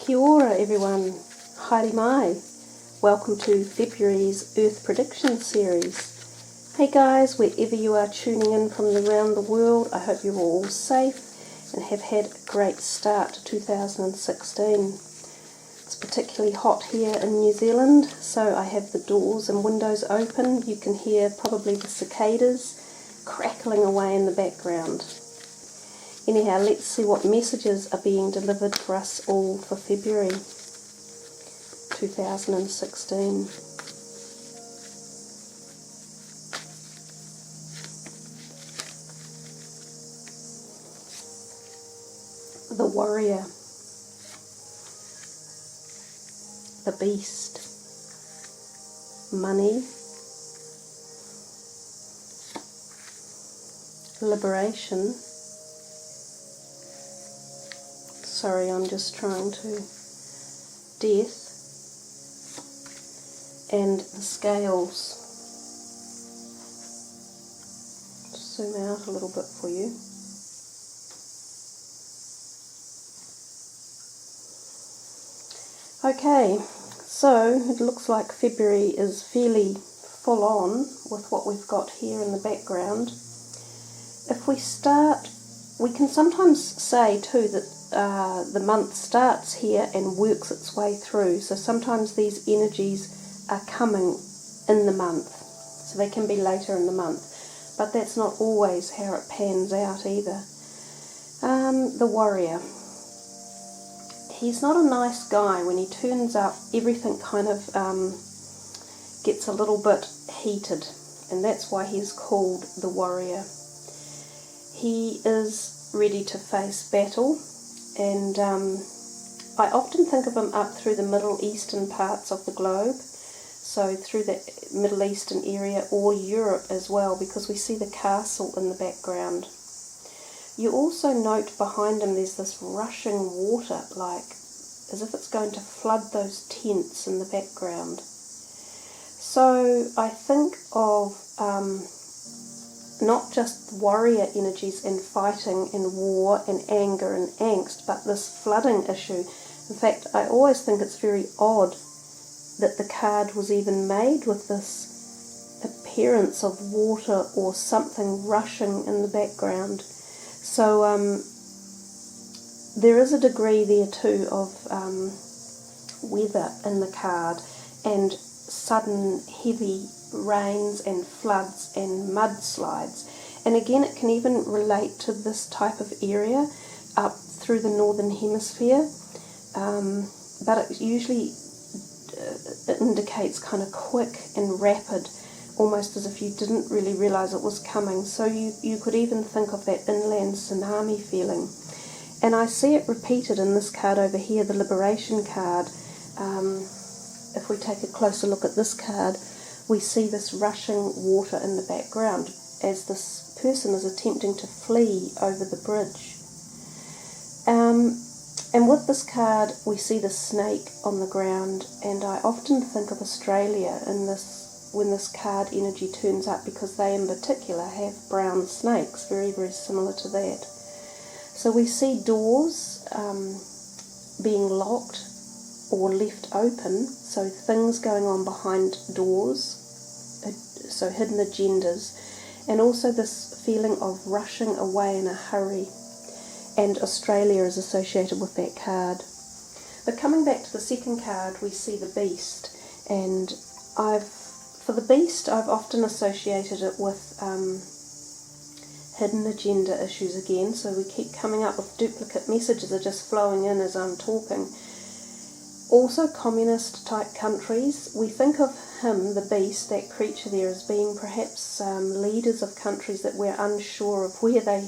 Kia ora everyone, haere mai. Welcome to February's Earth Prediction Series. Hey guys, wherever you are tuning in from around the world, I hope you're all safe and have had a great start to 2016. It's particularly hot here in New Zealand, so I have the doors and windows open. You can hear probably the cicadas crackling away in the background. Anyhow, let's see what messages are being delivered for us all for February 2016. The warrior, the beast, money, liberation. Sorry, I'm just trying to. Death and the scales. Zoom out a little bit for you. Okay, so it looks like February is fairly full on with what we've got here in the background. If we start, we can sometimes say too that the month starts here and works its way through. So sometimes these energies are coming in the month, so they can be later in the month, but that's not always how it pans out either. The warrior. He's not a nice guy. When he turns up, everything kind of gets a little bit heated, and that's why he's called the warrior. He is ready to face battle. And I often think of him up through the Middle Eastern parts of the globe, so through the Middle Eastern area or Europe as well, because we see the castle in the background. You also note behind him there's this rushing water, like as if it's going to flood those tents in the background. So I think of not just warrior energies and fighting and war and anger and angst, but this flooding issue. In fact, I always think it's very odd that the card was even made with this appearance of water or something rushing in the background. So there is a degree there too of weather in the card, and sudden heavy rains and floods and mudslides. And again, it can even relate to this type of area up through the northern hemisphere, but it usually indicates kind of quick and rapid, almost as if you didn't really realize it was coming. So you could even think of that inland tsunami feeling. And I see it repeated in this card over here, the liberation card. If we take a closer look at this card, we see this rushing water in the background as this person is attempting to flee over the bridge. And with this card, we see the snake on the ground, and I often think of Australia in this when this card energy turns up, because they in particular have brown snakes, very, very similar to that. So we see doors being locked or left open, so things going on behind doors, so hidden agendas, and also this feeling of rushing away in a hurry, and Australia is associated with that card. But coming back to the second card, we see the beast, and for the beast I've often associated it with hidden agenda issues again, so we keep coming up with duplicate messages are just flowing in as I'm talking. Also communist type countries, we think of him, the beast, that creature there, as being perhaps leaders of countries that we're unsure of where they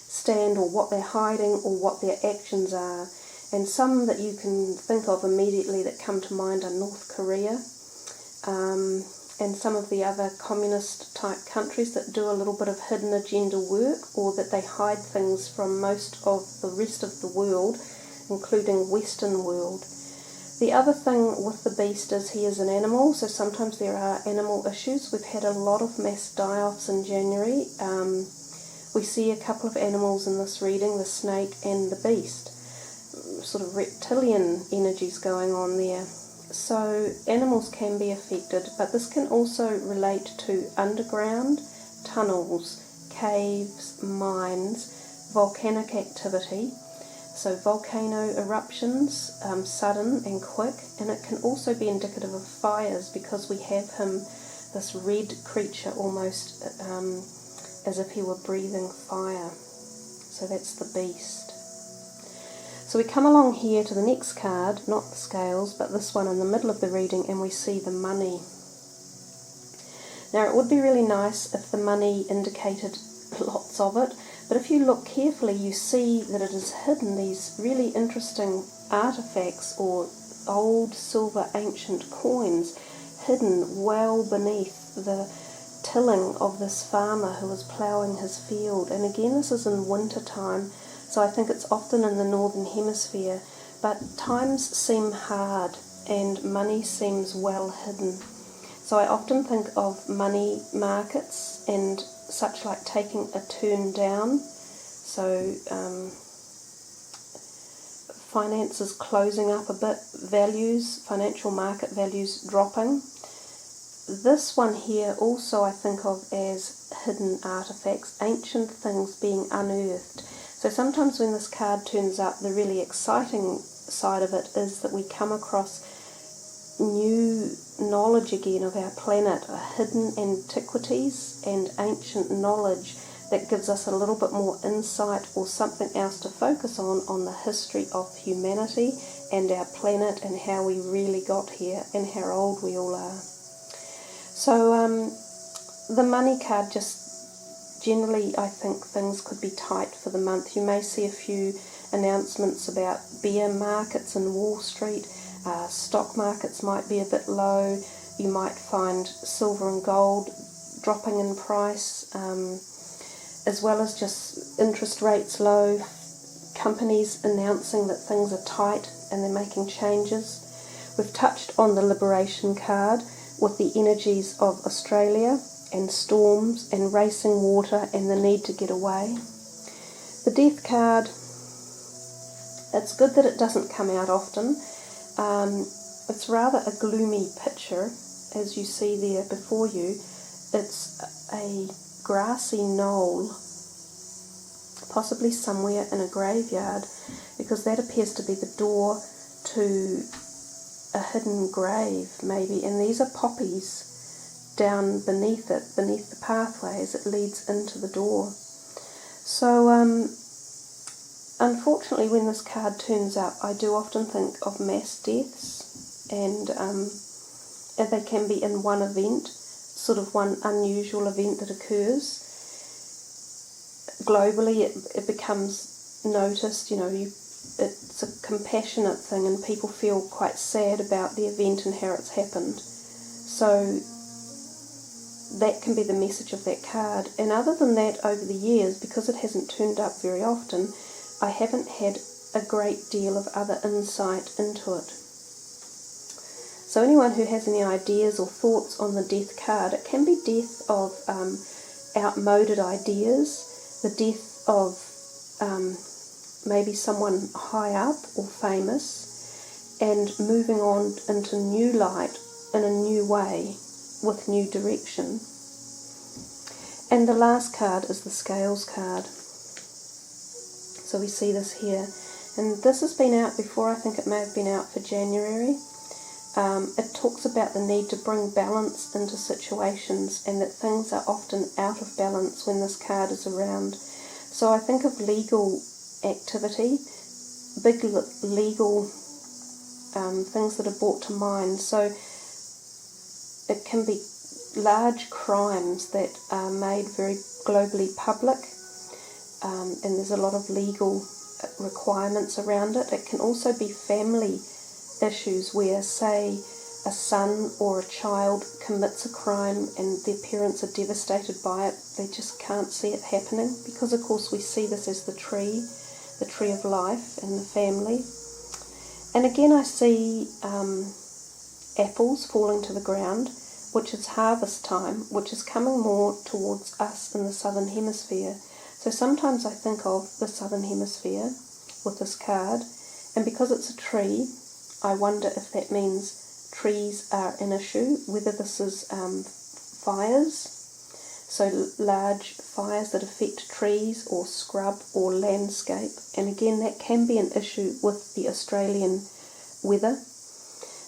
stand or what they're hiding or what their actions are. And some that you can think of immediately that come to mind are North Korea and some of the other communist type countries that do a little bit of hidden agenda work, or that they hide things from most of the rest of the world, including Western world. The other thing with the beast is he is an animal, so sometimes there are animal issues. We've had a lot of mass die-offs in January. We see a couple of animals in this reading, the snake and the beast. sort of reptilian energies going on there. So animals can be affected, but this can also relate to underground, tunnels, caves, mines, volcanic activity. So volcano eruptions, sudden and quick, and it can also be indicative of fires because we have him, this red creature, almost as if he were breathing fire. So that's the beast. So we come along here to the next card, not the scales, but this one in the middle of the reading, and we see the money. Now it would be really nice if the money indicated lots of it, but if you look carefully you see that it is hidden, these really interesting artifacts or old silver ancient coins hidden well beneath the tilling of this farmer who was ploughing his field. And again, this is in winter time, so I think it's often in the northern hemisphere, but times seem hard and money seems well hidden. So I often think of money markets and such like taking a turn down, so finances closing up a bit, values, financial market values dropping. This one here also I think of as hidden artifacts, ancient things being unearthed. So sometimes when this card turns up, the really exciting side of it is that we come across new knowledge again of our planet, hidden antiquities and ancient knowledge that gives us a little bit more insight or something else to focus on the history of humanity and our planet and how we really got here and how old we all are. So the money card, just generally I think things could be tight for the month. You may see a few announcements about bear markets in Wall Street. Stock markets might be a bit low. You might find silver and gold dropping in price, as well as just interest rates low, companies announcing that things are tight and they're making changes. We've touched on the Liberation card with the energies of Australia and storms and racing water and the need to get away. The Death card, it's good that it doesn't come out often. It's rather a gloomy picture, as you see there before you. It's a grassy knoll, possibly somewhere in a graveyard, because that appears to be the door to a hidden grave maybe, and these are poppies down beneath it, beneath the pathway as it leads into the door. So unfortunately when this card turns up, I do often think of mass deaths, and they can be in one event, sort of one unusual event that occurs. Globally it becomes noticed, it's a compassionate thing and people feel quite sad about the event and how it's happened. So that can be the message of that card. And other than that, over the years, because it hasn't turned up very often, I haven't had a great deal of other insight into it. So anyone who has any ideas or thoughts on the Death card, it can be death of outmoded ideas, the death of maybe someone high up or famous, and moving on into new light in a new way with new direction. And the last card is the Scales card. So we see this here, and this has been out before. I think it may have been out for January. It talks about the need to bring balance into situations and that things are often out of balance when this card is around. So I think of legal activity, big legal things that are brought to mind. So it can be large crimes that are made very globally public, and there's a lot of legal requirements around it. It can also be family issues where, say, a son or a child commits a crime and their parents are devastated by it. They just can't see it happening because, of course, we see this as the tree of life and the family. And again, I see apples falling to the ground, which is harvest time, which is coming more towards us in the southern hemisphere. So sometimes I think of the southern hemisphere with this card, And because it's a tree, I wonder if that means trees are an issue, whether this is fires, so large fires that affect trees or scrub or landscape. And again, that can be an issue with the Australian weather.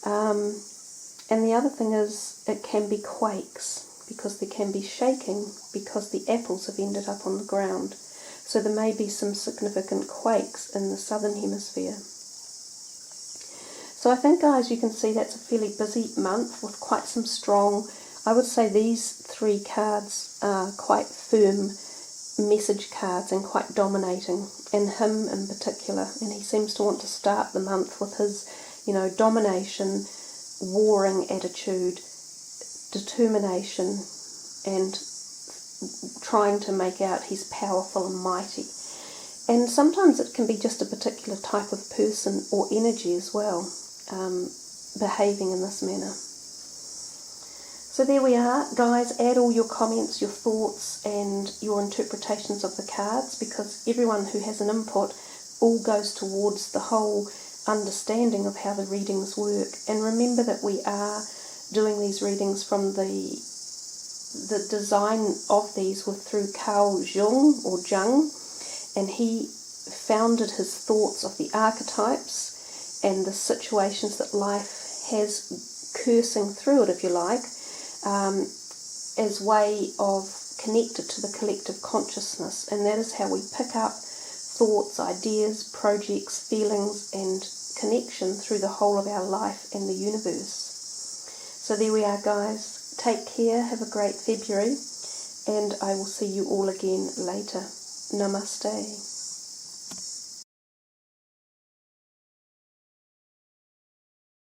And the other thing is it can be quakes, because there can be shaking because the apples have ended up on the ground. So there may be some significant quakes in the southern hemisphere. So I think, guys, you can see that's a fairly busy month with quite some strong, I would say these 3 cards are quite firm message cards and quite dominating, and him in particular. And he seems to want to start the month with his, domination, warring attitude, determination, and trying to make out he's powerful and mighty. And sometimes it can be just a particular type of person or energy as well, behaving in this manner. So there we are, guys. Add all your comments, your thoughts, and your interpretations of the cards, because everyone who has an input all goes towards the whole understanding of how the readings work. And remember that we are doing these readings from the design of these were through Jon Ung, and he founded his thoughts of the archetypes and the situations that life has coursing through it, if you like, as way of connected to the collective consciousness. And that is how we pick up thoughts, ideas, projects, feelings, and connection through the whole of our life and the universe. So there we are, guys. Take care, have a great February, and I will see you all again later. Namaste.